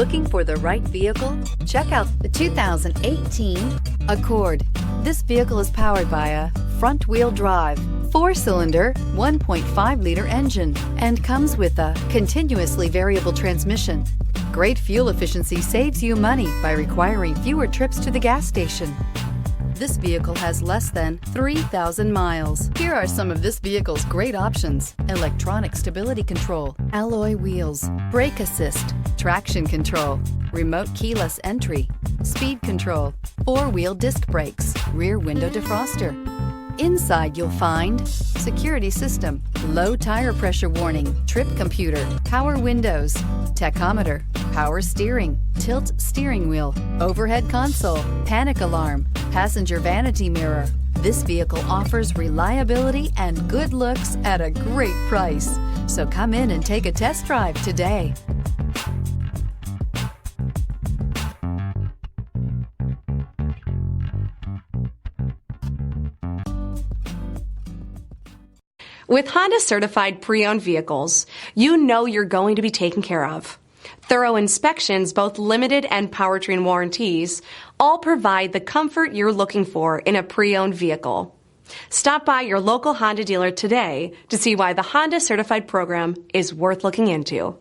Looking for the right vehicle? Check out the 2018 Accord. This vehicle is powered by a front-wheel drive, 4-cylinder, 1.5-liter engine, and comes with a continuously variable transmission. Great fuel efficiency saves you money by requiring fewer trips to the gas station. This vehicle has less than 3,000 miles. Here are some of this vehicle's great options: electronic stability control, alloy wheels, brake assist, traction control, remote keyless entry, speed control, 4-wheel disc brakes, rear window defroster. Inside you'll find security system, low tire pressure warning, trip computer, power windows, tachometer, power steering, tilt steering wheel, overhead console, panic alarm, passenger vanity mirror. This vehicle offers reliability and good looks at a great price. So come in and take a test drive today. With Honda certified pre-owned vehicles, you know you're going to be taken care of. Thorough inspections, both limited and powertrain warranties, all provide the comfort you're looking for in a pre-owned vehicle. Stop by your local Honda dealer today to see why the Honda certified program is worth looking into.